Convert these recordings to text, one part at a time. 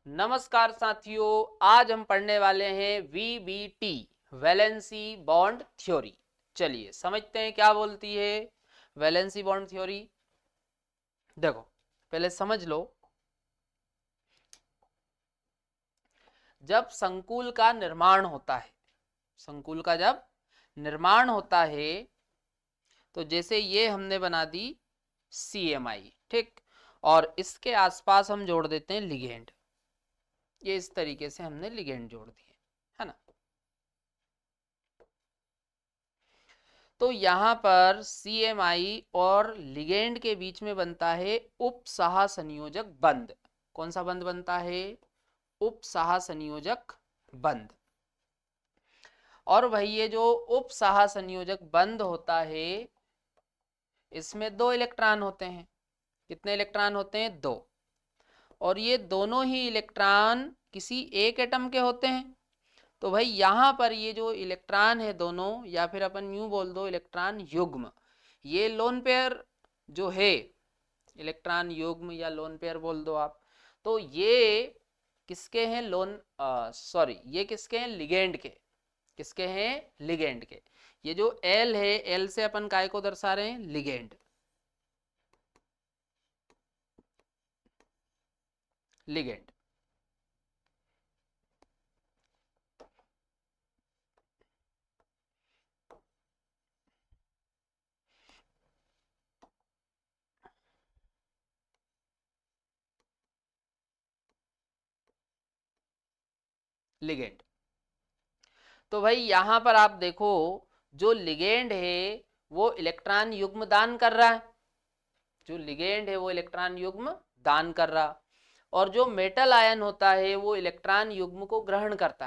नमस्कार साथियों, आज हम पढ़ने वाले हैं वीबीटी वैलेंसी बॉन्ड थ्योरी। चलिए समझते हैं क्या बोलती है वैलेंसी बॉन्ड थ्योरी। देखो पहले समझ लो, जब संकुल का निर्माण होता है, संकुल का जब निर्माण होता है तो जैसे ये हमने बना दी CMI, ठीक, और इसके आसपास हम जोड़ देते हैं लिगेंड। ये इस तरीके से हमने लिगेंड जोड़ दिए, है ना। तो यहाँ पर CMI और लिगेंड के बीच में बनता है उपसहा संयोजक बंध। कौन सा बंध बनता है? उपसहा संयोजक बंध। और भाई ये जो उपसहा संयोजक बंध होता है, इसमें 2 इलेक्ट्रॉन होते हैं। कितने इलेक्ट्रॉन होते हैं? 2। और ये दोनों ही इलेक्ट्रॉन किसी एक एटम के होते हैं। तो भाई यहाँ पर ये जो इलेक्ट्रॉन है दोनों, या फिर अपन यूं बोल दो इलेक्ट्रॉन युग्म, ये लोन पेयर जो है, इलेक्ट्रॉन युग्म या लोन पेयर बोल दो आप, तो ये किसके हैं? ये किसके हैं? लिगेंड के। किसके हैं? लिगेंड के। ये जो L है, L से अपन काय को दर्शा रहे हैं? लिगेंड। लिगेंड। लिगेंड। तो भाई यहां पर आप देखो, जो लिगेंड है वो इलेक्ट्रॉन युग्म दान कर रहा है। जो लिगेंड है वो इलेक्ट्रॉन युग्म दान कर रहा, और जो मेटल आयन होता है वो इलेक्ट्रॉन युग्म को ग्रहण करता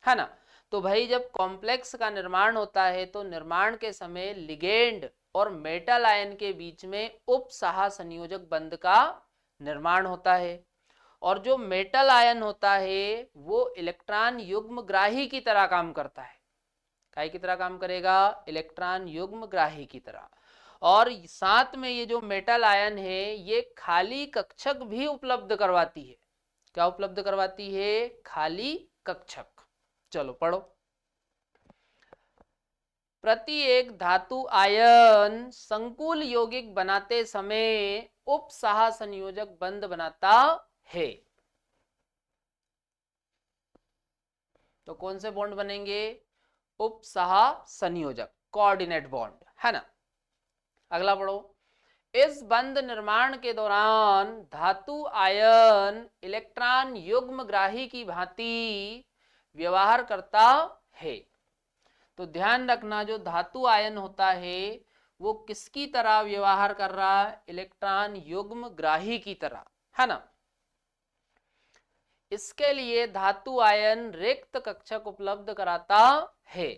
है ना। तो भाई जब कॉम्प्लेक्स का निर्माण होता है तो निर्माण के समय लिगेंड और मेटल आयन के बीच में उपसहा संयोजक बंध का निर्माण होता है। और जो मेटल आयन होता है वो इलेक्ट्रॉन युग्म ग्राही की तरह काम करता है। काय की तरह काम करेगा? इलेक्ट्रॉन युग्म ग्राही की तरह। और साथ में ये जो मेटल आयन है ये खाली कक्षक भी उपलब्ध करवाती है। क्या उपलब्ध करवाती है? खाली कक्षक। चलो पढ़ो। प्रति एक धातु आयन संकुल यौगिक बनाते समय उपसहा संयोजक बंध बनाता है। तो कौन से बॉन्ड बनेंगे? उपसहा संयोजक, कोऑर्डिनेट बॉन्ड, है ना। अगला पढ़ो। इस बंध निर्माण के दौरान धातु आयन इलेक्ट्रॉन युग्म ग्राही की भांति व्यवहार करता है। तो ध्यान रखना, जो धातु आयन होता है वो किसकी तरह व्यवहार कर रहा है? इलेक्ट्रॉन युग्म ग्राही की तरह, है ना। इसके लिए धातु आयन रिक्त कक्षक उपलब्ध कराता है।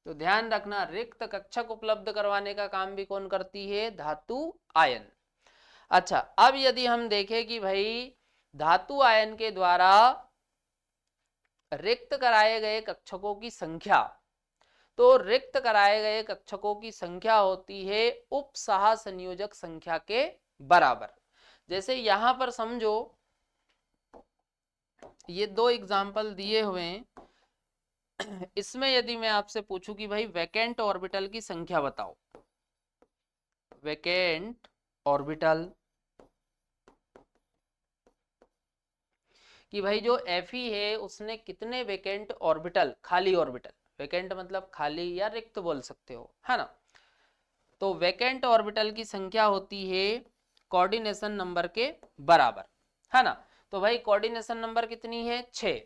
तो ध्यान रखना, रिक्त कक्षक उपलब्ध करवाने का काम भी कौन करती है? धातु आयन। अच्छा, अब यदि हम देखें कि भाई धातु आयन के द्वारा रिक्त कराए गए कक्षकों की संख्या, तो रिक्त कराए गए कक्षकों की संख्या होती है उपसहा संयोजक संख्या के बराबर। जैसे यहां पर समझो, ये 2 एग्जाम्पल दिए हुए हैं। इसमें यदि मैं आपसे पूछूं कि भाई वैकेंट ऑर्बिटल की संख्या बताओ, वैकेंट ऑर्बिटल, कि भाई जो Fe है उसने कितने वैकेंट ऑर्बिटल, खाली ऑर्बिटल, वैकेंट मतलब खाली या रिक्त बोल सकते हो, है ना। तो वैकेंट ऑर्बिटल की संख्या होती है कोऑर्डिनेशन नंबर के बराबर, है ना। तो भाई कोऑर्डिनेशन नंबर कितनी है? 6।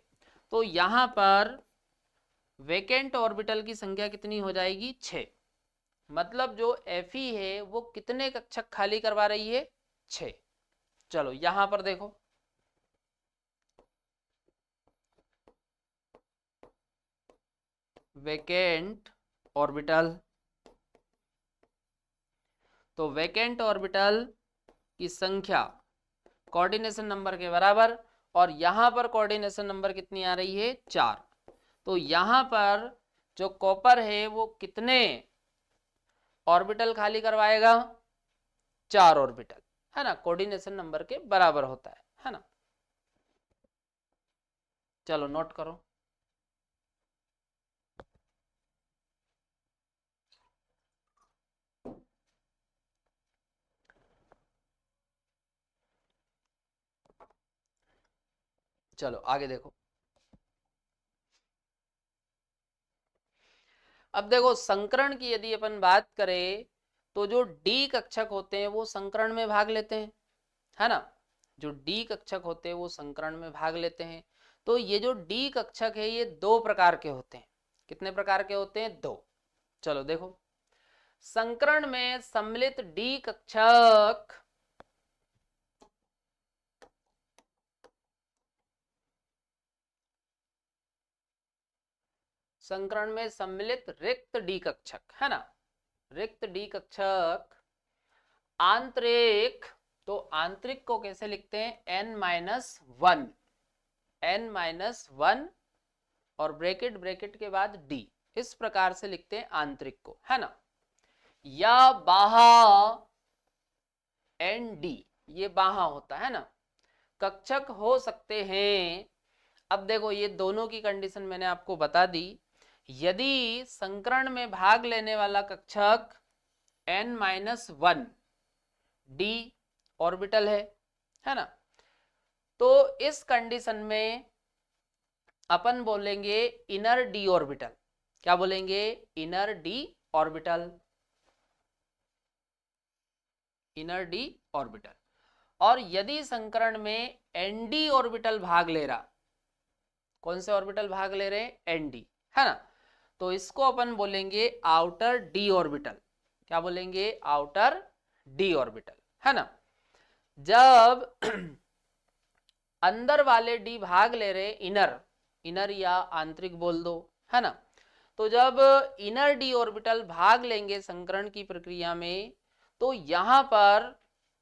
तो यहां पर वैकेंट ऑर्बिटल की संख्या कितनी हो जाएगी? 6। मतलब जो Fe है वो कितने कक्षक खाली करवा रही है? 6। चलो यहां पर देखो, वैकेंट ऑर्बिटल, तो वैकेंट ऑर्बिटल की संख्या कोऑर्डिनेशन नंबर के बराबर, और यहां पर कोऑर्डिनेशन नंबर कितनी आ रही है? 4। तो यहां पर जो कॉपर है वो कितने ऑर्बिटल खाली करवाएगा? 4 ऑर्बिटल, है ना, कोऑर्डिनेशन नंबर के बराबर होता है ना। चलो नोट करो। चलो आगे देखो। अब देखो संकरण की यदि अपन बात करें तो जो डी कक्षक होते हैं वो संकरण में भाग लेते हैं, है ना। जो डी कक्षक होते हैं वो संकरण में भाग लेते हैं। तो ये जो डी कक्षक है ये दो प्रकार के होते हैं। कितने प्रकार के होते हैं? दो। चलो देखो, संकरण में सम्मिलित डी कक्षक संकरण में सम्मिलित रिक्त डी कक्षक, है ना, रिक्त डी कक्षक आंतरिक। तो आंतरिक को कैसे लिखते हैं? n-1, n-1 और ब्रैकेट ब्रैकेट के बाद डी, इस प्रकार से लिखते हैं आंतरिक को, है ना। या बाहा एन डी, ये बाहा होता है ना। कक्षक हो सकते हैं। अब देखो ये दोनों की कंडीशन मैंने आपको बता दी। यदि संकरण में भाग लेने वाला कक्षक n-1 डी ऑर्बिटल है ना, तो इस कंडीशन में अपन बोलेंगे इनर डी ऑर्बिटल। क्या बोलेंगे? Inner D orbital, inner D orbital. और यदि संकरण में एनडी ऑर्बिटल भाग ले रहा, कौन से ऑर्बिटल भाग ले रहे हैं? एनडी, है ना, तो इसको अपन बोलेंगे आउटर डी ऑर्बिटल। क्या बोलेंगे? आउटर डी ऑर्बिटल, है ना। जब अंदर वाले डी भाग ले रहे इनर, इनर या आंतरिक बोल दो, है ना, तो जब इनर डी ऑर्बिटल भाग लेंगे संकरण की प्रक्रिया में, तो यहां पर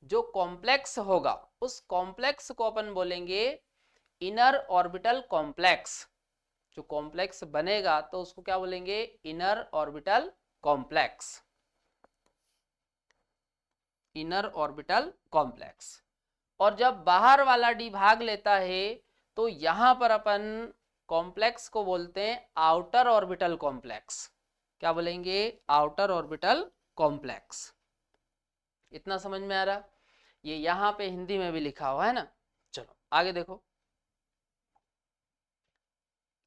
जो कॉम्प्लेक्स होगा उस कॉम्प्लेक्स को अपन बोलेंगे इनर ऑर्बिटल कॉम्प्लेक्स। जो कॉम्प्लेक्स बनेगा तो उसको क्या बोलेंगे? Inner orbital complex, inner orbital complex. और जब बाहर वाला डी भाग लेता है तो यहां पर अपन कॉम्प्लेक्स को बोलते हैं आउटर ऑर्बिटल कॉम्प्लेक्स। क्या बोलेंगे? Outer orbital complex. इतना समझ में आ रहा? ये यहां पे हिंदी में भी लिखा हुआ है ना। चलो आगे देखो।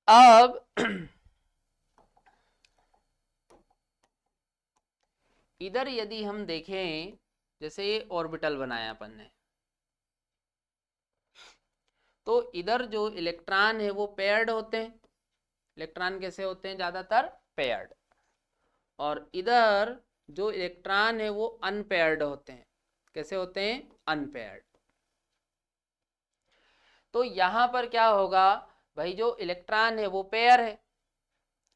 अब इधर यदि हम देखें, जैसे ये ऑर्बिटल बनाया अपन ने, तो इधर जो इलेक्ट्रॉन है वो पेयर्ड होते हैं। इलेक्ट्रॉन कैसे होते हैं? ज्यादातर पेयर्ड। और इधर जो इलेक्ट्रॉन है वो अनपेयर्ड होते हैं। कैसे होते हैं? अनपेयर्ड। तो यहां पर क्या होगा भाई? जो इलेक्ट्रॉन है वो पेयर है।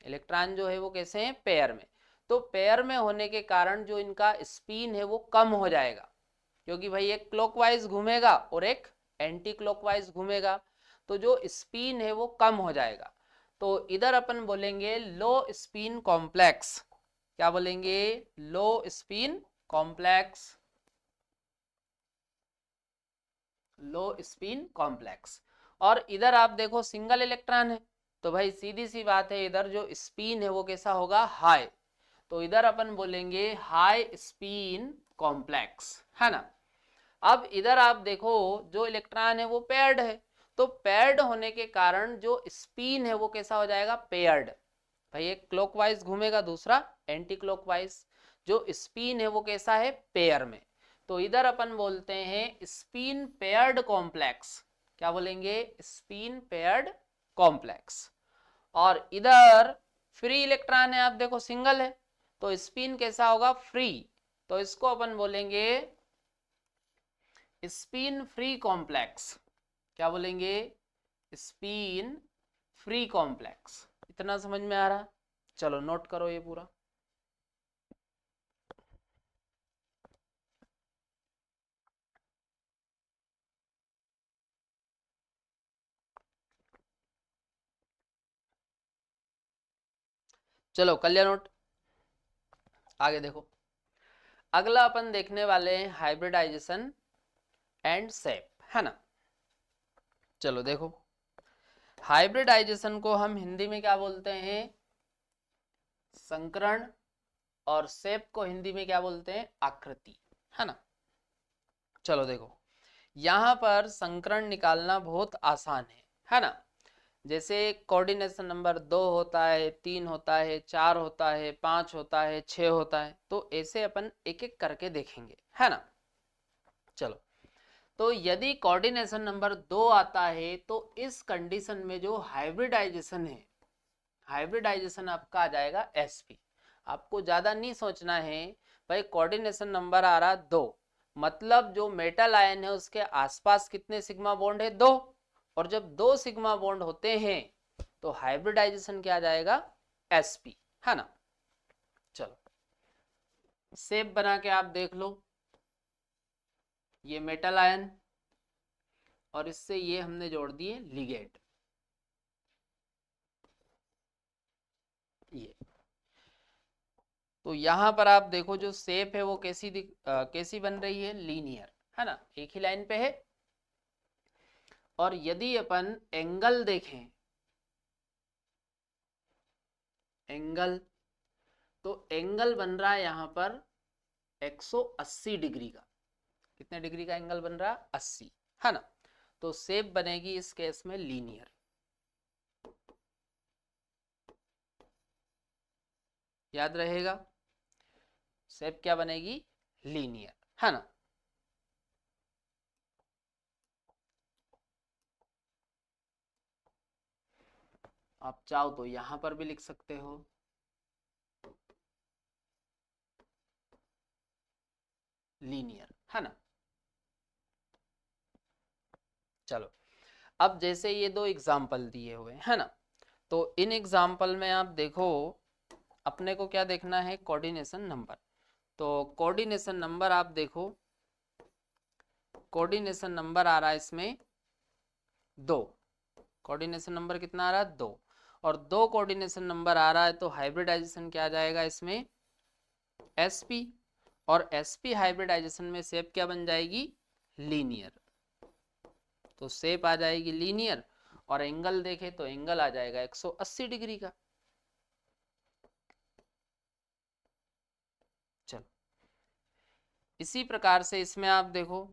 इलेक्ट्रॉन जो है वो कैसे हैं? पेयर में। तो पेयर में होने के कारण जो इनका स्पिन है वो कम हो जाएगा, क्योंकि भाई एक क्लॉकवाइज घूमेगा और एक एंटी क्लॉकवाइज घूमेगा, तो जो स्पिन है वो कम हो जाएगा। तो इधर अपन बोलेंगे लो स्पिन कॉम्प्लेक्स। क्या बोलेंगे? लो स्पिन कॉम्प्लेक्स, लो स्पिन कॉम्प्लेक्स। और इधर आप देखो सिंगल इलेक्ट्रॉन है, तो भाई सीधी सी बात है इधर जो स्पिन है वो कैसा होगा? हाई। तो इधर अपन बोलेंगे हाई स्पिन कॉम्प्लेक्स, है ना। अब इधर आप देखो जो इलेक्ट्रॉन है वो पेयर्ड है, तो पेयर्ड होने के कारण जो स्पिन है वो कैसा हो जाएगा? पेयर्ड। भाई एक क्लॉकवाइज घूमेगा, दूसरा एंटी क्लॉकवाइज। जो स्पिन है वो कैसा है? पेयर में। तो इधर अपन बोलते हैं स्पिन पेयर्ड कॉम्प्लेक्स। क्या बोलेंगे? Spin paired complex. और इधर फ्री इलेक्ट्रॉन है, आप देखो सिंगल है, तो स्पिन कैसा होगा? फ्री। तो इसको अपन बोलेंगे स्पिन फ्री कॉम्प्लेक्स। क्या बोलेंगे? Spin free complex. इतना समझ में आ रहा? चलो नोट करो ये पूरा। चलो कल्याण नोट। आगे देखो, अगला अपन देखने वाले हैं हाइब्रिडाइजेशन एंड सेप, है ना। चलो देखो, हाइब्रिडाइजेशन को हम हिंदी में क्या बोलते हैं? संकरण। और सेप को हिंदी में क्या बोलते हैं? आकृति, है ना। चलो देखो, यहां पर संकरण निकालना बहुत आसान है ना। जैसे कोऑर्डिनेशन नंबर 2 होता है, 3 होता है, 4 होता है, 5 होता है, 6 होता है, तो ऐसे अपन एक एक करके देखेंगे, है ना। चलो, तो यदि कोऑर्डिनेशन नंबर 2 आता है तो इस कंडीशन में जो हाइब्रिडाइजेशन है, हाइब्रिडाइजेशन आपका आ जाएगा sp। आपको ज्यादा नहीं सोचना है भाई, कोऑर्डिनेशन नंबर आ रहा 2, मतलब जो मेटल आयन है उसके आसपास कितने सिग्मा बॉन्ड है? 2। और जब 2 सिग्मा बॉन्ड होते हैं तो हाइब्रिडाइजेशन क्या आ जाएगा? sp, है ना। चलो, शेप बना के आप देख लो, ये मेटल आयन और इससे ये हमने जोड़ दिए लिगेंड, ये। तो यहां पर आप देखो जो शेप है वो कैसी बन रही है? लीनियर, है ना, एक ही लाइन पे है। और यदि अपन एंगल देखें, एंगल, तो एंगल बन रहा है यहां पर 180 डिग्री का। कितने डिग्री का एंगल बन रहा है? 80, है ना। तो शेप बनेगी इस केस में लीनियर, याद रहेगा। शेप क्या बनेगी? लीनियर, है ना। आप चाहो तो यहां पर भी लिख सकते हो, लीनियर, है ना। चलो, अब जैसे ये दो एग्जाम्पल दिए हुए हैं ना, तो इन एग्जाम्पल में आप देखो, अपने को क्या देखना है? Coordination number. तो कोऑर्डिनेशन नंबर आप देखो, कोऑर्डिनेशन नंबर आ रहा है इसमें 2। कोऑर्डिनेशन नंबर कितना आ रहा है? 2। और 2 कोऑर्डिनेशन नंबर आ रहा है तो हाइब्रिडाइजेशन क्या आ जाएगा इसमें? sp। और sp हाइब्रिडाइजेशन में शेप क्या बन जाएगी? लीनियर। तो शेप आ जाएगी लीनियर, और एंगल देखे तो एंगल आ जाएगा 180 डिग्री का। चलो, इसी प्रकार से इसमें आप देखो,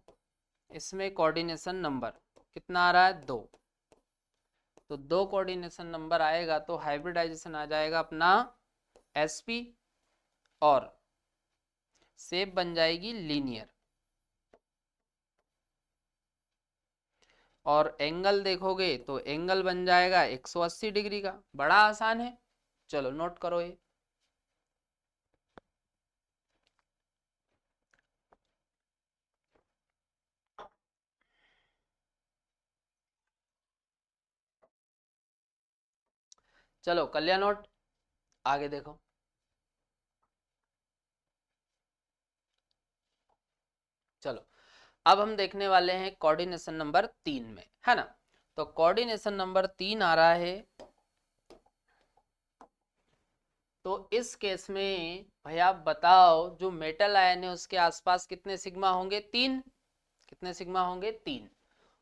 इसमें कोऑर्डिनेशन नंबर कितना आ रहा है? 2। तो 2 कोऑर्डिनेशन नंबर आएगा तो हाइब्रिडाइजेशन आ जाएगा अपना sp, और शेप बन जाएगी लीनियर। और एंगल देखोगे तो एंगल बन जाएगा 180 डिग्री का। बड़ा आसान है, चलो नोट करो ये। चलो कल्याण नोट, आगे देखो। चलो, अब हम देखने वाले हैं कोऑर्डिनेशन नंबर 3 में, है ना। तो कोऑर्डिनेशन नंबर 3 आ रहा है, तो इस केस में भाई आप बताओ, जो मेटल आयन है उसके आसपास कितने सिग्मा होंगे? 3। कितने सिग्मा होंगे? 3।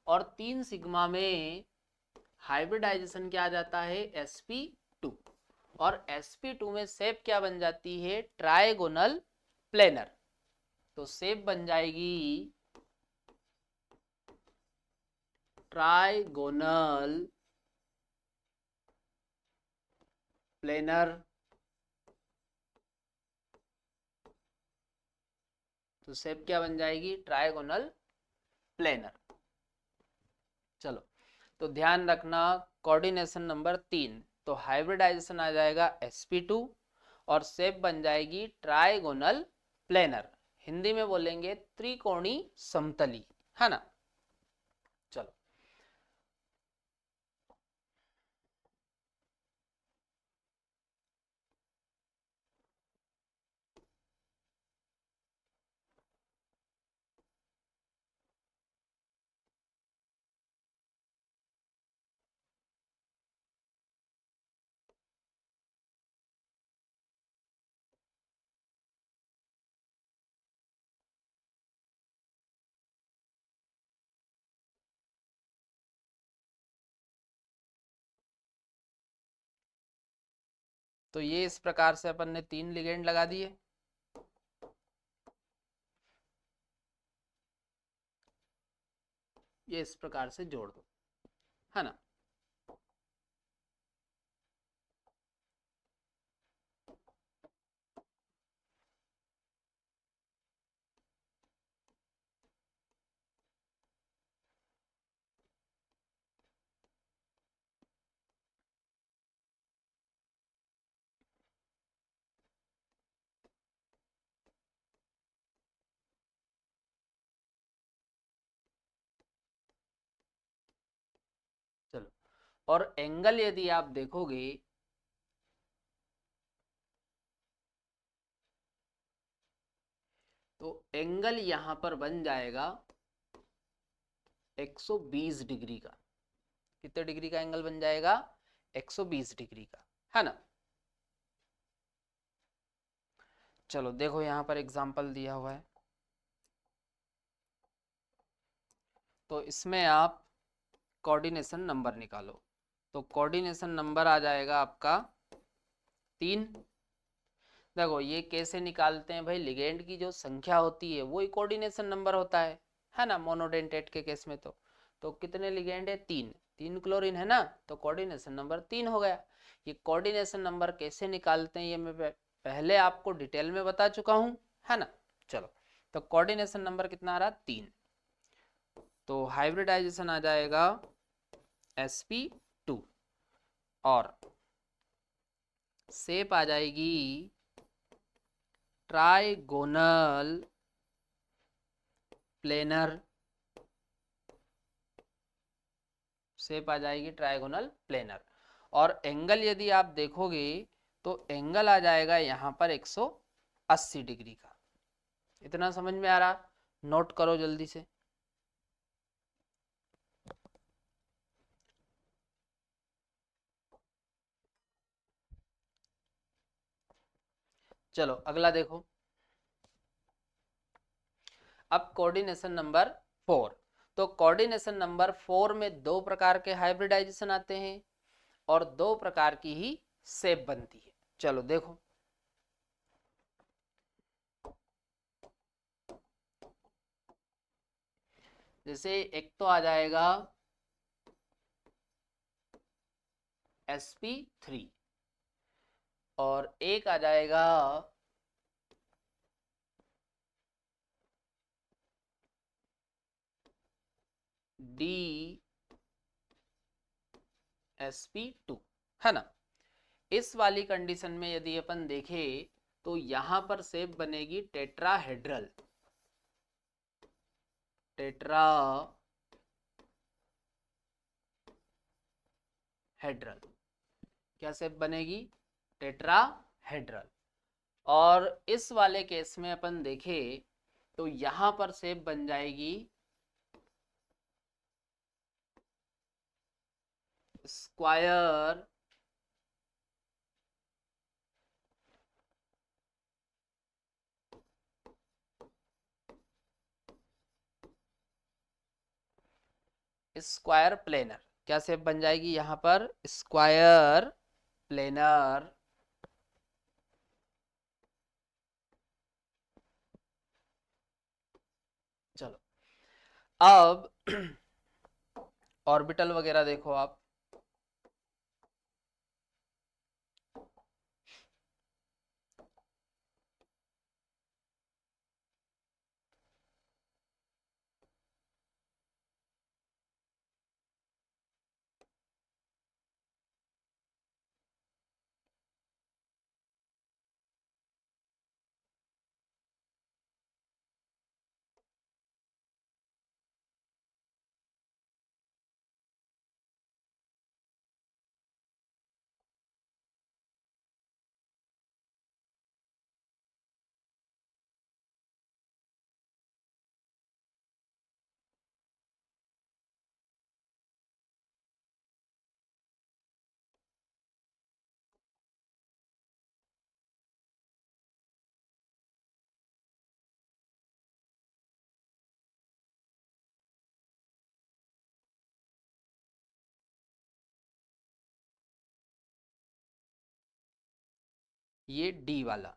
और 3 सिग्मा में हाइब्रिडाइजेशन क्या आ जाता है? sp2। और sp2 में शेप क्या बन जाती है? Trigonal planar. तो शेप बन जाएगी ट्राइगोनल प्लेनर। तो शेप क्या बन जाएगी? Trigonal planar. चलो, तो ध्यान रखना, कोऑर्डिनेशन नंबर 3, तो हाइब्रिडाइजेशन आ जाएगा sp2, और शेप बन जाएगी ट्राइगोनल प्लेनर। हिंदी में बोलेंगे त्रिकोणी समतली, है ना। चलो। तो ये इस प्रकार से अपन ने 3 लिगेंड लगा दिए। ये इस प्रकार से जोड़ दो, है ना। चलो, और एंगल यदि आप देखोगे तो एंगल यहां पर बन जाएगा 120 डिग्री का। कितने डिग्री का एंगल बन जाएगा? 120 डिग्री का, है ना। चलो देखो यहां पर एग्जांपल दिया हुआ है, तो इसमें आप कोऑर्डिनेशन नंबर निकालो। तो कोऑर्डिनेशन नंबर आ जाएगा आपका 3। देखो ये कैसे निकालते हैं भाई, लिगेंड की जो संख्या होती है वही कोऑर्डिनेशन नंबर होता है ना, मोनोडेंटेट के केस में। तो कितने लिगेंड है? 3। 3 क्लोरीन है ना, तो कोऑर्डिनेशन नंबर 3 हो गया। ये कोऑर्डिनेशन नंबर कैसे निकालते हैं ये मैं पहले आपको डिटेल में बता चुका हूं, है ना। चलो, तो कोऑर्डिनेशन नंबर कितना आ रहा? 3। तो हाइब्रिडाइजेशन आ जाएगा sp2 और शेप आ जाएगी ट्राइगोनल प्लेनर। शेप आ जाएगी ट्राइगोनल प्लेनर। और एंगल यदि आप देखोगे तो एंगल आ जाएगा यहां पर 180 डिग्री का। इतना समझ में आ रहा? नोट करो जल्दी से। चलो अगला देखो, अब कोऑर्डिनेशन नंबर 4। तो कोऑर्डिनेशन नंबर 4 में 2 प्रकार के हाइब्रिडाइजेशन आते हैं और 2 प्रकार की ही शेप बनती है। चलो देखो, जैसे एक तो आ जाएगा sp3 और एक आ जाएगा DsP2, है ना। इस वाली कंडीशन में यदि अपन देखें तो यहां पर शेप बनेगी टेट्राहेड्रल। टेट्राहेड्रल क्या शेप बनेगी? टेट्राहेड्रल। और इस वाले केस में अपन देखें तो यहां पर शेप बन जाएगी स्क्वायर स्क्वायर प्लेनर। क्या शेप बन जाएगी यहां पर? Square planar. चलो अब ऑर्बिटल वगैरह देखो आप। ये डी वाला।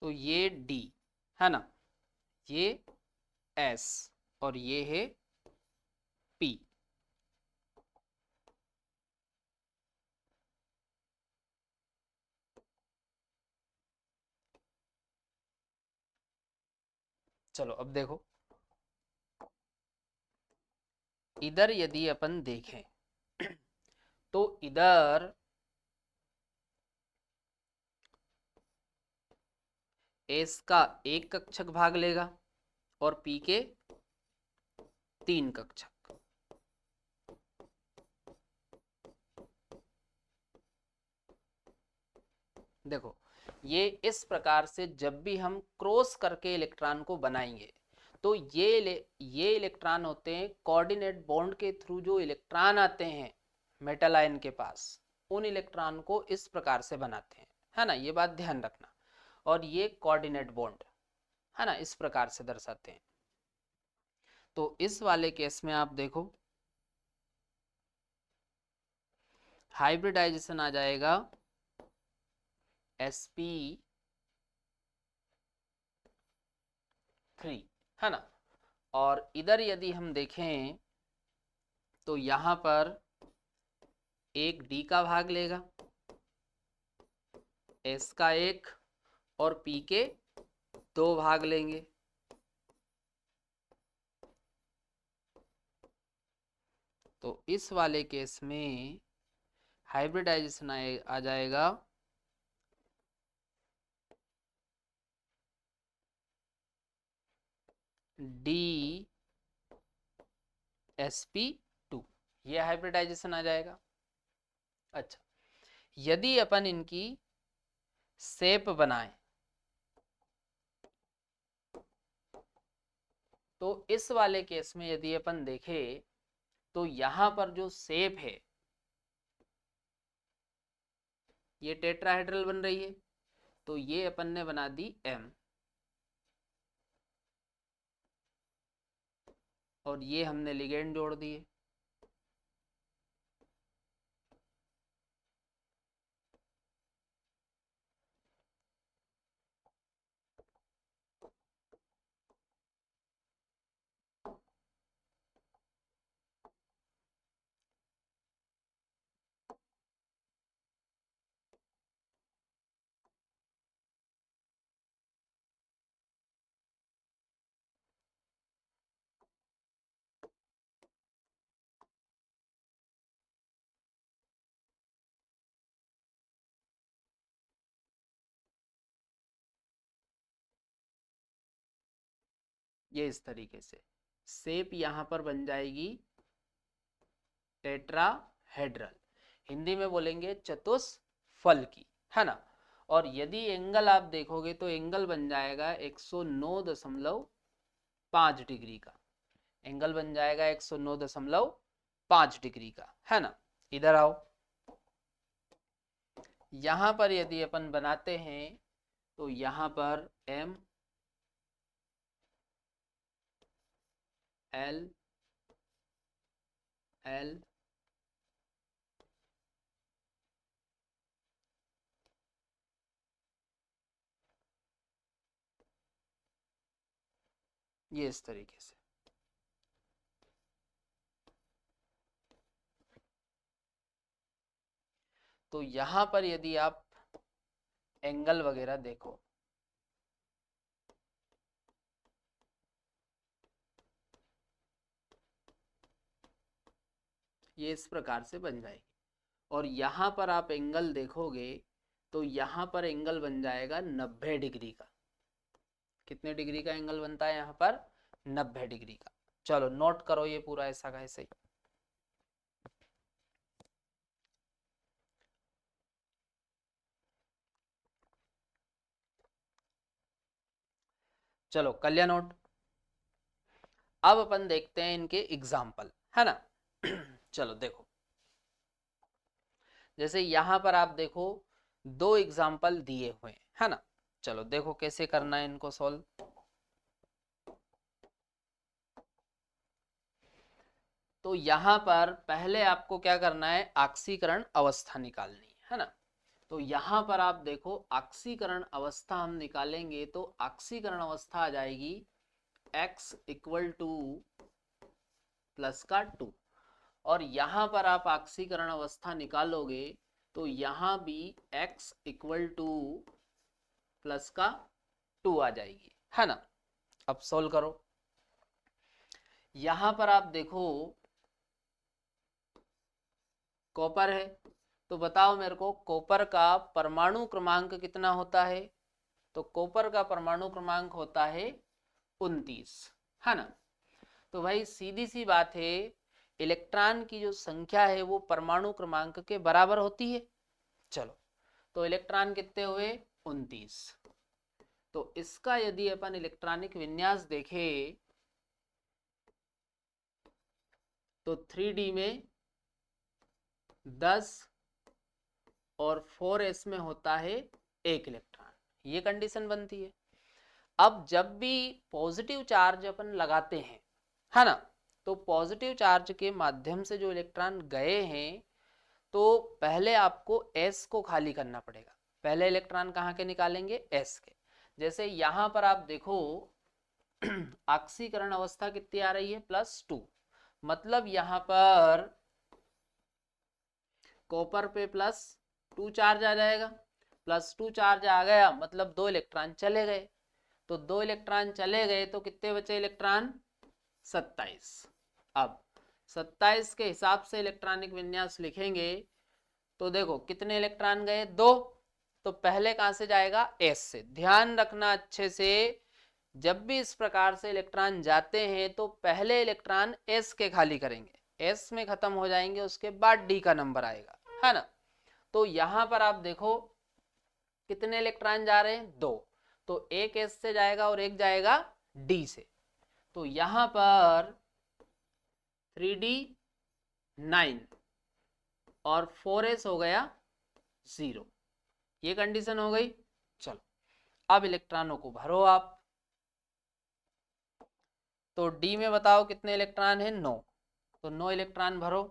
तो ये डी है ना, ये एस और ये है पी। चलो अब देखो, इधर यदि अपन देखें तो इधर एस का एक कक्षक भाग लेगा और पी के 3 कक्षक। देखो ये इस प्रकार से जब भी हम क्रॉस करके इलेक्ट्रॉन को बनाएंगे तो ये इलेक्ट्रॉन होते हैं कोऑर्डिनेट बॉन्ड के थ्रू, जो इलेक्ट्रॉन आते हैं मेटल आयन के पास उन इलेक्ट्रॉन को इस प्रकार से बनाते हैं, है ना, ये बात ध्यान रखना। और ये कोऑर्डिनेट बॉन्ड है ना, इस प्रकार से दर्शाते हैं। तो इस वाले केस में आप देखो हाइब्रिडाइजेशन आ जाएगा sp3, है ना। और इधर यदि हम देखें तो यहां पर एक डी का भाग लेगा, एस का एक और पी के 2 भाग लेंगे। तो इस वाले केस में हाइब्रिडाइजेशन आ जाएगा डी sp2, ये हाइब्रिडाइजेशन आ जाएगा। अच्छा, यदि अपन इनकी शेप बनाए तो इस वाले केस में यदि अपन देखें तो यहां पर जो शेप है ये टेट्राहेड्रल बन रही है, तो ये अपन ने बना दी एम और ये हमने लिगेंड जोड़ दिए। ये इस तरीके से शेप यहां पर बन जाएगी टेट्राहेड्रल, हिंदी में बोलेंगे चतुष्फल की, है ना। और यदि एंगल आप देखोगे तो एंगल बन जाएगा 109.5 डिग्री का। एंगल बन जाएगा 109.5 डिग्री का, है ना। इधर आओ, यहां पर यदि अपन बनाते हैं तो यहां पर एम एल एल ये इस तरीके से, तो यहां पर यदि आप एंगल वगैरह देखो, ये इस प्रकार से बन जाएगी। और यहां पर आप एंगल देखोगे तो यहां पर एंगल बन जाएगा 90 डिग्री का। कितने डिग्री का एंगल बनता है यहाँ पर? 90 डिग्री का। चलो नोट करो ये पूरा ऐसा का ऐसे ही। चलो कल्याण नोट। अब अपन देखते हैं इनके एग्जाम्पल, है ना। चलो देखो, जैसे यहां पर आप देखो 2 एग्जाम्पल दिए हुए हैं, है ना। चलो देखो कैसे करना है इनको सॉल्व। तो यहां पर पहले आपको क्या करना है, ऑक्सीकरण अवस्था निकालनी है ना। तो यहां पर आप देखो ऑक्सीकरण अवस्था हम निकालेंगे तो ऑक्सीकरण अवस्था आ जाएगी x इक्वल टू प्लस का 2। और यहां पर आप ऑक्सीकरण अवस्था निकालोगे तो यहां भी x इक्वल टू प्लस का 2 आ जाएगी, है ना। अब सोल्व करो। यहां पर आप देखो कॉपर है, तो बताओ मेरे को कॉपर का परमाणु क्रमांक कितना होता है। तो कॉपर का परमाणु क्रमांक होता है 29, है ना। तो भाई सीधी सी बात है, इलेक्ट्रॉन की जो संख्या है वो परमाणु क्रमांक के बराबर होती है। चलो, तो इलेक्ट्रॉन कितने हुए? 29। तो इसका यदि अपन इलेक्ट्रॉनिक विन्यास देखें तो 3D में 10 और 4s में होता है 1 इलेक्ट्रॉन, ये कंडीशन बनती है। अब जब भी पॉजिटिव चार्ज अपन लगाते हैं, है ना, तो पॉजिटिव चार्ज के माध्यम से जो इलेक्ट्रॉन गए हैं तो पहले आपको s को खाली करना पड़ेगा। पहले इलेक्ट्रॉन कहाँ के निकालेंगे? s के। जैसे यहां पर आप देखो ऑक्सीकरण अवस्था कितनी आ रही है? +2। मतलब यहां पर कॉपर पे +2 चार्ज आ जाएगा। +2 चार्ज आ गया मतलब 2 इलेक्ट्रॉन चले गए। तो 2 इलेक्ट्रॉन चले गए तो कितने बचे इलेक्ट्रॉन? 27। अब 27 के हिसाब से इलेक्ट्रॉनिक विन्यास लिखेंगे तो देखो कितने इलेक्ट्रॉन गए? 2। तो पहले कहां से जाएगा? s से। ध्यान रखना अच्छे से, जब भी इस प्रकार से इलेक्ट्रॉन जाते हैं तो पहले इलेक्ट्रॉन s के खाली करेंगे, s में खत्म हो जाएंगे, उसके बाद d का नंबर आएगा, है ना। तो यहां पर आप देखो कितने इलेक्ट्रॉन जा रहे हैं? 2। तो एक s से जाएगा और एक जाएगा d से। तो यहां पर 3d 9 और 4s हो गया 0, ये कंडीशन हो गई। चलो अब इलेक्ट्रॉनों को भरो आप। तो d में बताओ कितने इलेक्ट्रॉन है? 9। तो 9 इलेक्ट्रॉन भरो।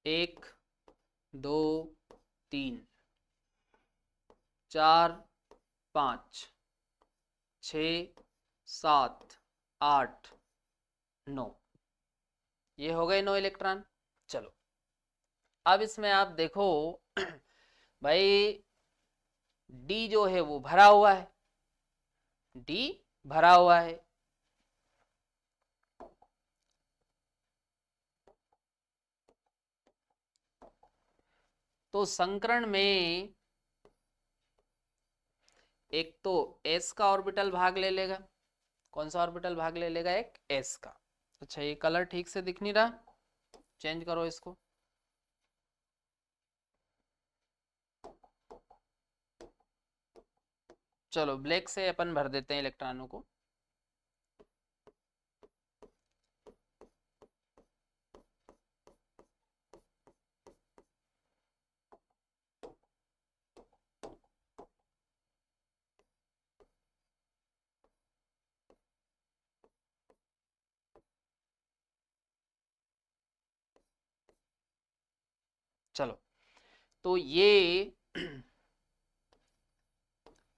एक, दो, 3, 4, 5, 6, 7, 8, 9, ये हो गए 9 इलेक्ट्रॉन। चलो अब इसमें आप देखो भाई डी जो है वो भरा हुआ है, डी भरा हुआ है। तो संकरण में एक तो s का ऑर्बिटल भाग ले लेगा, कौन सा ऑर्बिटल भाग ले लेगा? एक s का। अच्छा ये कलर ठीक से दिख नहीं रहा, चेंज करो इसको। चलो ब्लैक से अपन भर देते हैं इलेक्ट्रॉनों को। चलो तो ये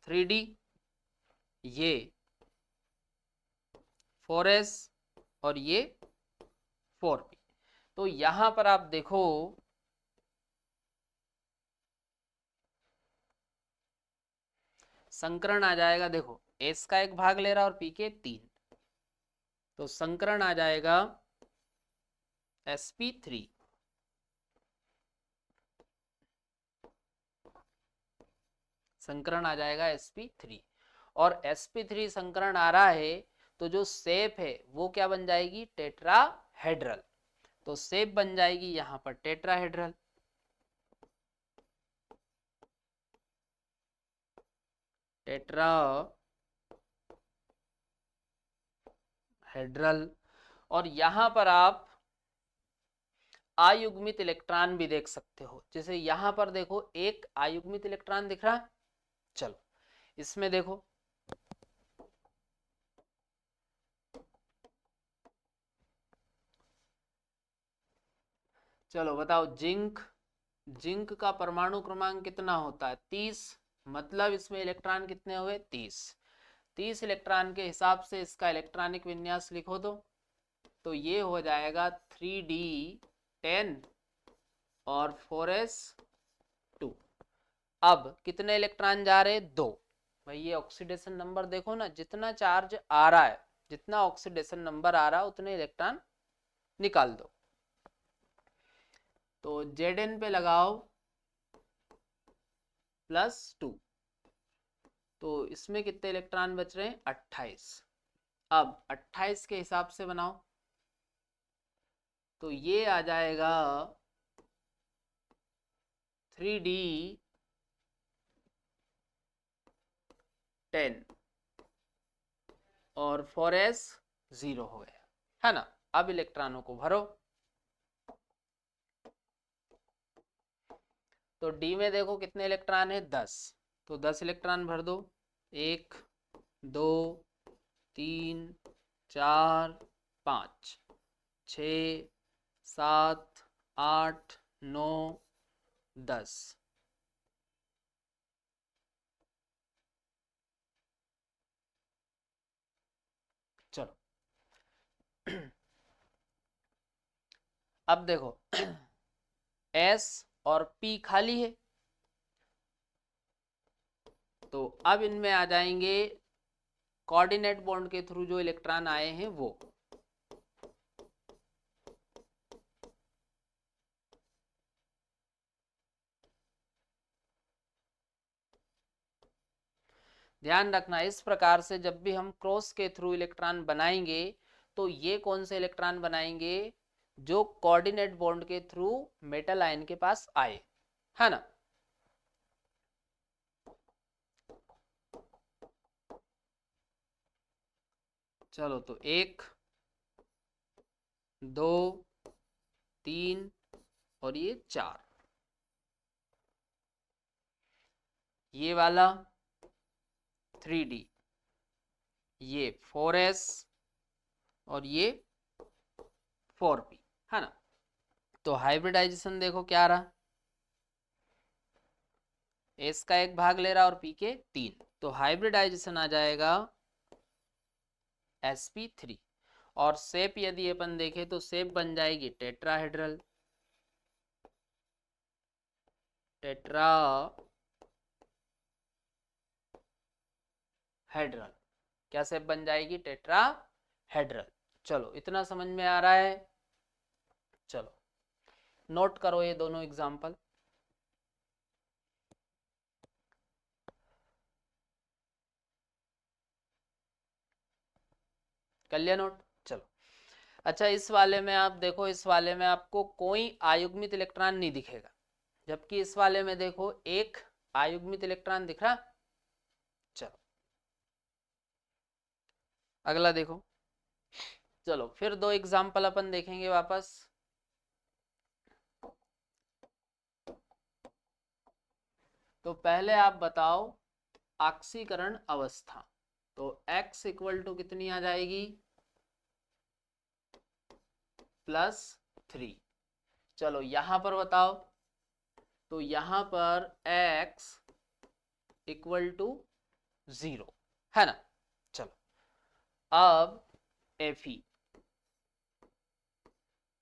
3D, ये 4s और ये 4p। तो यहां पर आप देखो संकरण आ जाएगा, देखो s का एक भाग ले रहा और p के 3, तो संकरण आ जाएगा sp3। संकरण आ जाएगा sp3, और sp3 संकरण आ रहा है तो जो शेप है वो क्या बन जाएगी? टेट्राहेड्रल। तो शेप बन जाएगी यहां पर टेट्राहेड्रल। टेट्राहेड्रल। और यहां पर आप अयुग्मित इलेक्ट्रॉन भी देख सकते हो, जैसे यहां पर देखो एक अयुग्मित इलेक्ट्रॉन दिख रहा है। चलो इसमें देखो, चलो बताओ जिंक, जिंक का परमाणु क्रमांक कितना होता है? 30। मतलब इसमें इलेक्ट्रॉन कितने हुए? 30। 30 इलेक्ट्रॉन के हिसाब से इसका इलेक्ट्रॉनिक विन्यास लिखो तो ये हो जाएगा 3d10 और 4s2। अब कितने इलेक्ट्रॉन जा रहे? 2। भाई ये ऑक्सीडेशन नंबर देखो ना, जितना चार्ज आ रहा है, जितना ऑक्सीडेशन नंबर आ रहा है उतने इलेक्ट्रॉन निकाल दो। तो Zn पे लगाओ +2, तो इसमें कितने इलेक्ट्रॉन बच रहे हैं? 28। अब 28 के हिसाब से बनाओ तो ये आ जाएगा 3d10 और 4s0 हो गया, है ना। अब इलेक्ट्रॉनों को भरो। तो डी में देखो कितने इलेक्ट्रॉन है? 10। तो 10 इलेक्ट्रॉन भर दो। 1 2 3 4 5 6 7 8 9 10। चलो अब देखो S और P खाली है, तो अब इनमें आ जाएंगे कोऑर्डिनेट बॉन्ड के थ्रू जो इलेक्ट्रॉन आए हैं वो। ध्यान रखना इस प्रकार से जब भी हम क्रॉस के थ्रू इलेक्ट्रॉन बनाएंगे तो ये कौन से इलेक्ट्रॉन बनाएंगे? जो कोऑर्डिनेट बॉन्ड के थ्रू मेटल आयन के पास आए, है ना। चलो तो 1 2 3 और ये 4, ये वाला 3d, ये 4s और ये 4p, है ना। तो हाइब्रिडाइजेशन देखो क्या रहा, s का एक भाग ले रहा और p के 3, तो हाइब्रिडाइजेशन आ जाएगा sp3। और शेप यदि अपन देखें तो शेप बन जाएगी टेट्राहेड्रल। टेट्राहेड्रल क्या शेप बन जाएगी? टेट्राहेड्रल। चलो इतना समझ में आ रहा है। चलो नोट करो ये दोनों एग्जाम्पल। कर लिया नोट। चलो अच्छा, इस वाले में आप देखो, इस वाले में आपको कोई आयुग्मित इलेक्ट्रॉन नहीं दिखेगा, जबकि इस वाले में देखो एक आयुग्मित इलेक्ट्रॉन दिख रहा। चलो अगला देखो। चलो फिर दो एग्जाम्पल अपन देखेंगे वापस। तो पहले आप बताओ ऑक्सीकरण अवस्था, तो x इक्वल टू कितनी आ जाएगी, +3। चलो यहां पर बताओ, तो यहां पर x इक्वल टू 0 है ना। चलो अब Fe,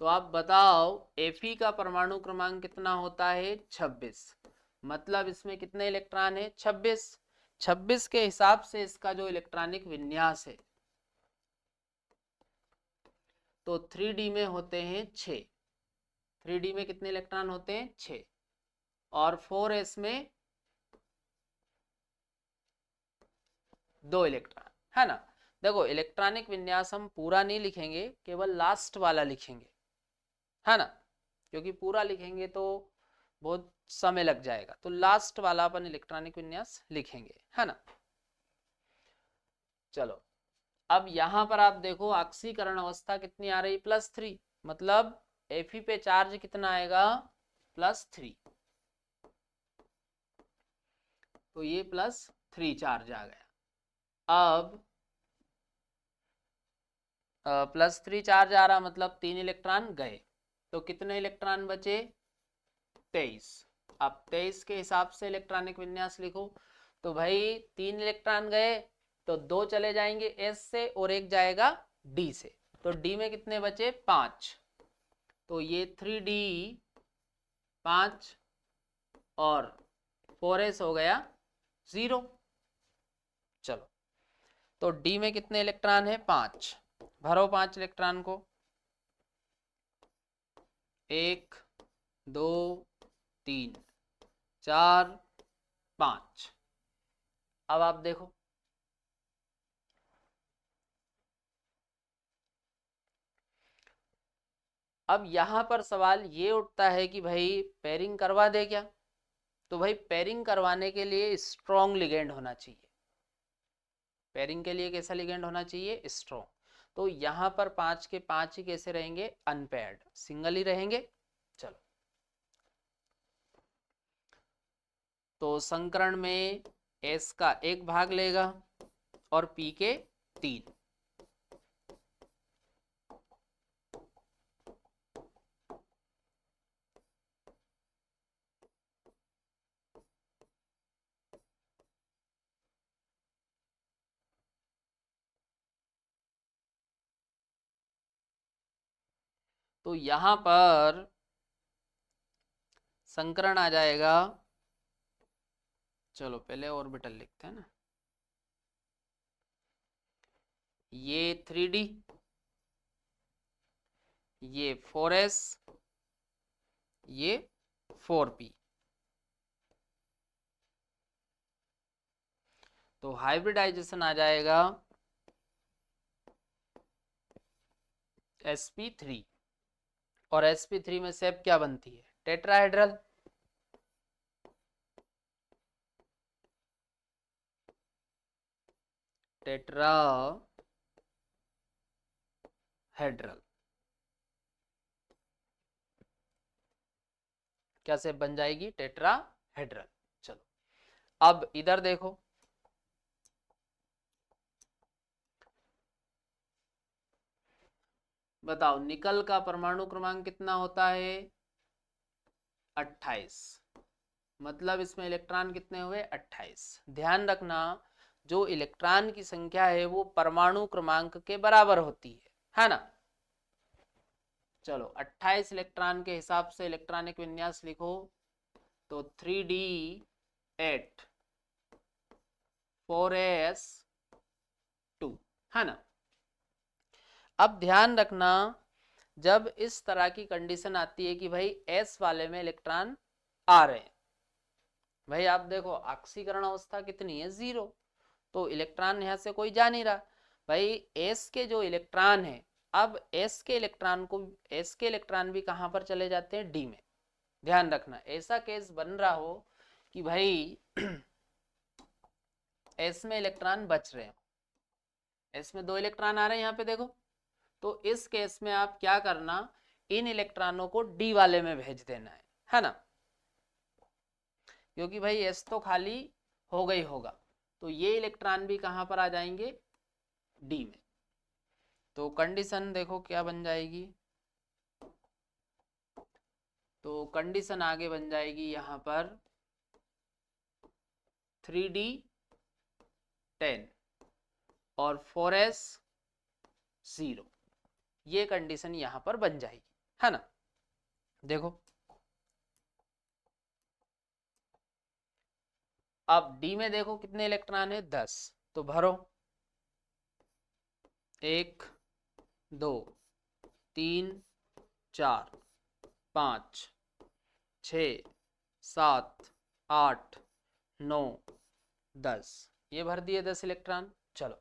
तो आप बताओ Fe का परमाणु क्रमांक कितना होता है, 26। मतलब इसमें कितने इलेक्ट्रॉन है, 26। 26 के हिसाब से इसका जो इलेक्ट्रॉनिक विन्यास है, तो 3D में होते हैं 6। 3D में कितने इलेक्ट्रॉन होते हैं, 6। और 4s में 2 इलेक्ट्रॉन, है ना। देखो इलेक्ट्रॉनिक विन्यास हम पूरा नहीं लिखेंगे, केवल लास्ट वाला लिखेंगे, है ना, क्योंकि पूरा लिखेंगे तो बहुत समय लग जाएगा। तो लास्ट वाला अपन इलेक्ट्रॉनिक विन्यास लिखेंगे, है ना। चलो अब यहां पर आप देखो ऑक्सीकरण अवस्था कितनी आ रही, +3। मतलब Fe पे चार्ज कितना आएगा, +3। तो ये +3 चार्ज आ गया। अब +3 चार्ज आ रहा, मतलब 3 इलेक्ट्रॉन गए, तो कितने इलेक्ट्रॉन बचे, 23। अब 23 के हिसाब से इलेक्ट्रॉनिक विन्यास लिखो। तो भाई 3 इलेक्ट्रॉन गए, तो 2 चले जाएंगे S से और एक जाएगा D से, तो D में कितने बचे, 5। तो ये 3D 5 और 4s हो गया 0। चलो तो D में कितने इलेक्ट्रॉन है, 5। भरो 5 इलेक्ट्रॉन को, 1 2 3 4 5। अब आप देखो, अब यहां पर सवाल ये उठता है कि भाई पेयरिंग करवा दे क्या। तो भाई पेयरिंग करवाने के लिए स्ट्रॉन्ग लिगेंड होना चाहिए। पेयरिंग के लिए कैसा लिगेंड होना चाहिए, स्ट्रॉन्ग। तो यहां पर 5 के 5 ही कैसे रहेंगे, अनपेयर्ड, सिंगल ही रहेंगे। चलो तो संकरण में S का 1 भाग लेगा और P के 3। तो यहां पर संकरण आ जाएगा, चलो पहले ऑर्बिटल लिखते हैं ना, ये 3D, ये 4s, ये 4p। तो हाइब्रिडाइजेशन आ जाएगा sp3। और sp3 में शेप क्या बनती है, टेट्राहेड्रल। टेट्राहेड्रल क्या शेप बन जाएगी, टेट्राहेड्रल। चलो अब इधर देखो, बताओ निकल का परमाणु क्रमांक कितना होता है, 28। मतलब इसमें इलेक्ट्रॉन कितने हुए, 28। ध्यान रखना जो इलेक्ट्रॉन की संख्या है वो परमाणु क्रमांक के बराबर होती है ना। चलो 28 इलेक्ट्रॉन के हिसाब से इलेक्ट्रॉनिक विन्यास लिखो, तो 3D 8 4s 2, है ना। अब ध्यान रखना जब इस तरह की कंडीशन आती है कि भाई S वाले में इलेक्ट्रॉन आ रहे हैं, भाई आप देखो ऑक्सीकरण अवस्था कितनी है, 0, तो इलेक्ट्रॉन यहां से कोई जा नहीं रहा। भाई एस के जो इलेक्ट्रॉन है, अब एस के इलेक्ट्रॉन भी कहाँ पर चले जाते हैं, डी में। ध्यान रखना, ऐसा केस बन रहा हो कि भाई एस में इलेक्ट्रॉन बच रहे हैं, एस में 2 इलेक्ट्रॉन आ रहे हैं यहाँ पे देखो, तो इस केस में आप क्या करना, इन इलेक्ट्रॉनों को डी वाले में भेज देना है ना, क्योंकि भाई एस तो खाली होगा ही होगा, तो ये इलेक्ट्रॉन भी कहाँ पर आ जाएंगे, डी में। तो कंडीशन देखो क्या बन जाएगी, तो कंडीशन आगे बन जाएगी यहाँ पर 3d10 और 4s0, ये कंडीशन यहाँ पर बन जाएगी, है ना। देखो अब डी में देखो कितने इलेक्ट्रॉन है, 10, तो भरो 1 2 3 4 5 6 7 8 9 10, ये भर दिए 10 इलेक्ट्रॉन। चलो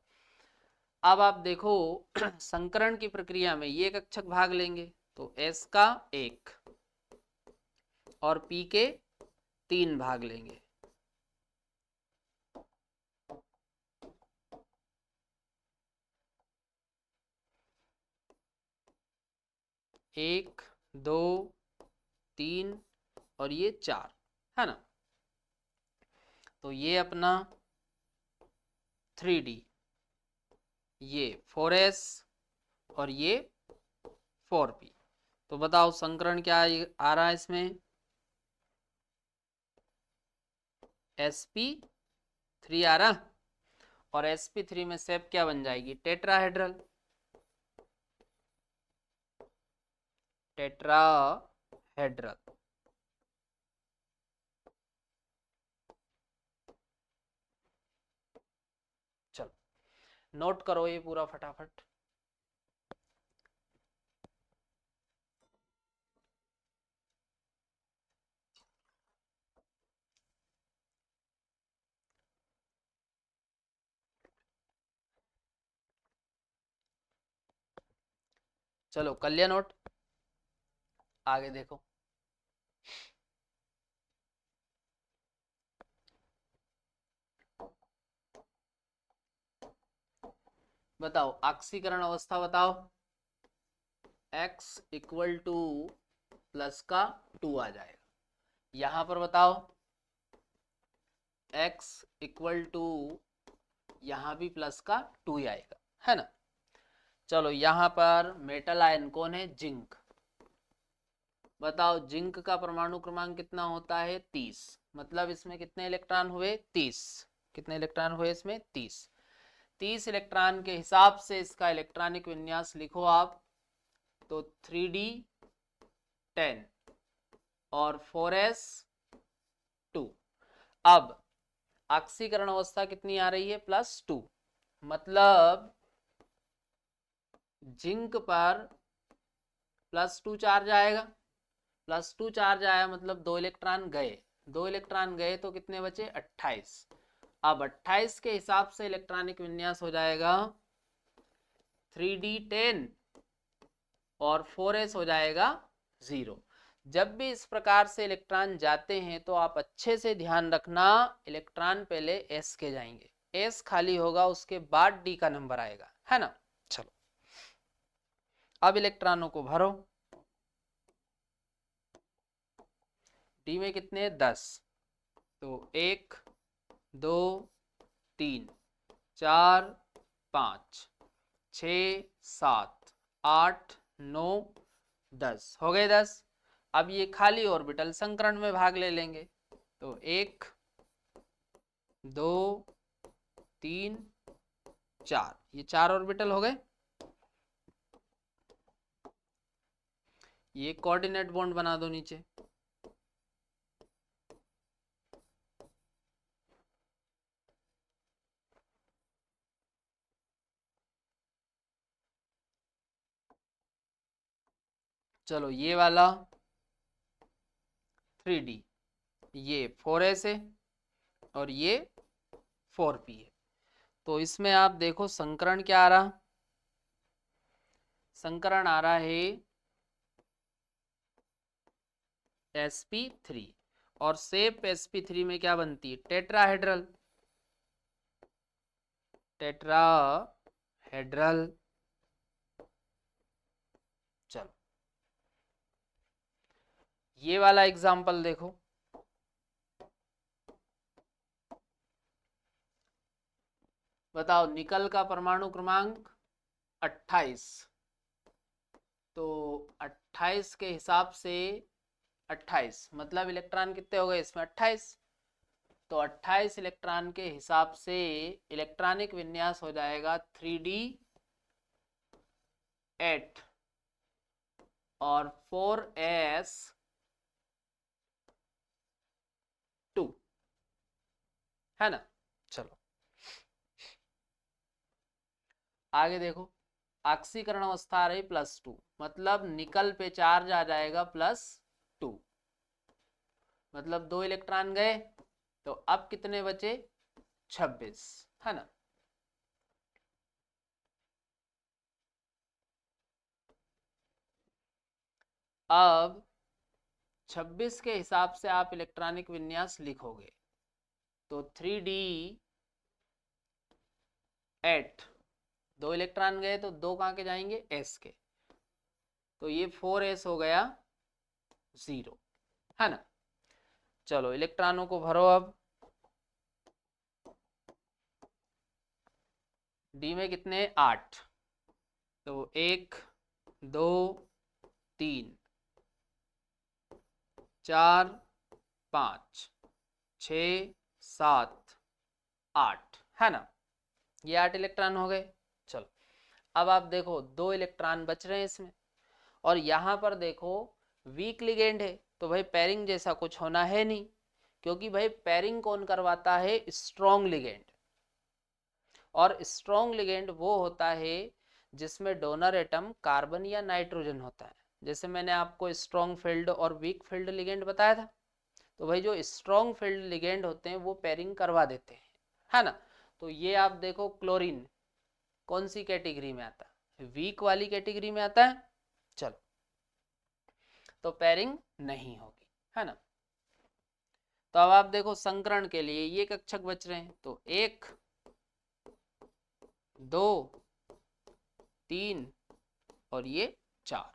अब आप देखो संकरण की प्रक्रिया में ये कक्षक भाग लेंगे, तो S का 1 और P के 3 भाग लेंगे, 1 2 3 और ये 4, है ना। तो ये अपना 3d, ये 4s और ये 4p। तो बताओ संकरण क्या आ रहा है इसमें, sp3 आ रहा, और sp3 में शेप क्या बन जाएगी, टेट्राहेड्रल, टेट्राहेड्रल। चलो नोट करो ये पूरा फटाफट। चलो कर लिया नोट, आगे देखो। बताओ ऑक्सीकरण अवस्था बताओ, x इक्वल टू प्लस का 2 आ जाएगा, यहां पर बताओ x इक्वल टू, यहां भी प्लस का 2 ही आएगा, है ना। चलो यहां पर मेटल आयन कौन है, जिंक। बताओ जिंक का परमाणु क्रमांक कितना होता है, 30, मतलब इसमें कितने इलेक्ट्रॉन हुए, 30। कितने इलेक्ट्रॉन हुए इसमें, 30। 30 इलेक्ट्रॉन के हिसाब से इसका इलेक्ट्रॉनिक विन्यास लिखो आप, तो 3d10 और 4s2। अब ऑक्सीकरण अवस्था कितनी आ रही है, +2, मतलब जिंक पर +2 चार्ज आएगा, +2 चार्ज आया मतलब 2 इलेक्ट्रॉन गए, 2 इलेक्ट्रॉन गए तो कितने बचे, 28। अब 28 के हिसाब से इलेक्ट्रॉनिक विन्यास हो जाएगा 3d10 और 4s हो जाएगा 0। जब भी इस प्रकार से इलेक्ट्रॉन जाते हैं तो आप अच्छे से ध्यान रखना, इलेक्ट्रॉन पहले s के जाएंगे, s खाली होगा उसके बाद d का नंबर आएगा, है ना। चलो अब इलेक्ट्रॉनों को भरो, d में कितने, 10, तो 1 2 3 4 5 6 7 8 9 10 हो गए 10। अब ये खाली ऑर्बिटल संकरण में भाग ले लेंगे, तो 1 2 3 4, ये 4 ऑर्बिटल हो गए। ये कोऑर्डिनेट बॉन्ड बना दो नीचे, चलो ये वाला 3d, ये 4s है और ये 4p है। तो इसमें आप देखो संकरण क्या आ रहा, संकरण आ रहा है sp3 और सेप sp3 में क्या बनती है, टेट्राहेड्रल, टेट्राहेड्रल। चलो ये वाला एग्जाम्पल देखो, बताओ निकल का परमाणु क्रमांक 28, तो 28 के हिसाब से 28 मतलब इलेक्ट्रॉन कितने हो गए इसमें 28, तो 28 इलेक्ट्रॉन के हिसाब से इलेक्ट्रॉनिक विन्यास हो जाएगा 3d8 और 4s2, है ना। चलो आगे देखो, ऑक्सीकरण अवस्था आ रही +2, मतलब निकल पे चार्ज आ जाएगा +2, मतलब 2 इलेक्ट्रॉन गए, तो अब कितने बचे 26, है ना। अब 26 के हिसाब से आप इलेक्ट्रॉनिक विन्यास लिखोगे, तो 3d8, 2 इलेक्ट्रॉन गए तो 2 कहाँ के जाएंगे s के, तो ये 4s हो गया 0, है ना। चलो इलेक्ट्रॉनों को भरो अब, डी में कितने 8, तो 1 2 3 4 5 6 7 8, है ना, ये 8 इलेक्ट्रॉन हो गए। चलो अब आप देखो 2 इलेक्ट्रॉन बच रहे हैं इसमें, और यहाँ पर देखो वीक लिगेंड है, तो भाई पेयरिंग जैसा कुछ होना है नहीं, क्योंकि भाई पेयरिंग कौन करवाता है, स्ट्रॉन्ग लिगेंड, और स्ट्रॉन्ग लिगेंड वो होता है जिसमें डोनर एटम कार्बन या नाइट्रोजन होता है। जैसे मैंने आपको स्ट्रॉन्ग फील्ड और वीक फील्ड लिगेंड बताया था, तो भाई जो स्ट्रॉन्ग फील्ड लिगेंड होते हैं वो पेयरिंग करवा देते हैं, है ना। तो ये आप देखो क्लोरीन कौन सी कैटेगरी में आता है, वीक वाली कैटेगरी में आता है। चलो तो पेयरिंग नहीं होगी, है ना। तो अब आप देखो संकरण के लिए ये कक्षक बच रहे हैं, तो 1 2 3 और ये 4,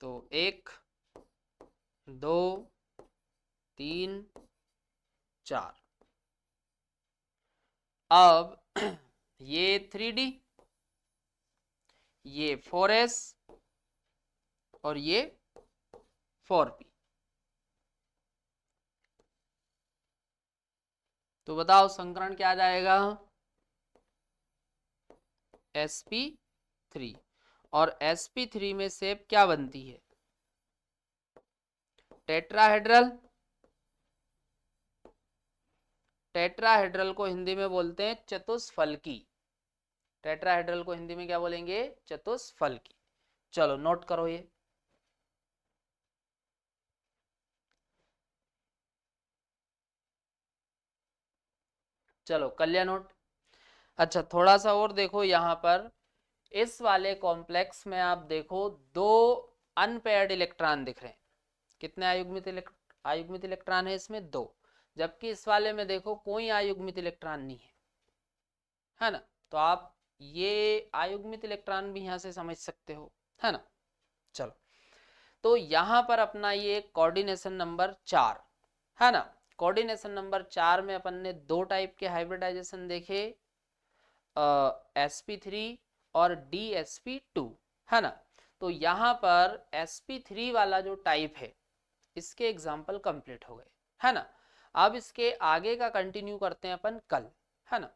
तो 1 2 3 4। अब ये 3d, ये 4s और ये 4p, तो बताओ संकरण क्या आ जाएगा, sp3, और sp3 में सेप क्या बनती है, टेट्राहेड्रल। टेट्राहेड्रल को हिंदी में बोलते हैं चतुष्फलकी, टेट्राहेड्रल को हिंदी में क्या बोलेंगे, चतुष्फलकी। चलो नोट करो ये, चलो कर लिया नोट। अच्छा थोड़ा सा और देखो, यहाँ पर इस वाले कॉम्प्लेक्स में आप देखो 2 अनपेयर्ड इलेक्ट्रॉन दिख रहे हैं, कितने आयुग्मित इलेक्ट्रॉन है इसमें 2, जबकि इस वाले में देखो कोई आयुग्मित इलेक्ट्रॉन नहीं है ना। तो आप ये आयुग्मित इलेक्ट्रॉन भी यहाँ से समझ सकते हो, है ना। चलो तो यहाँ पर अपना ये कोऑर्डिनेशन नंबर 4, है ना। कोऑर्डिनेशन नंबर 4 में अपन ने 2 टाइप के हाइब्रिडाइजेशन देखे, sp3 और dsp2, है ना। तो यहाँ पर sp3 वाला जो टाइप है इसके एग्जाम्पल कंप्लीट हो गए, है ना। अब इसके आगे का कंटिन्यू करते हैं अपन कल, है ना।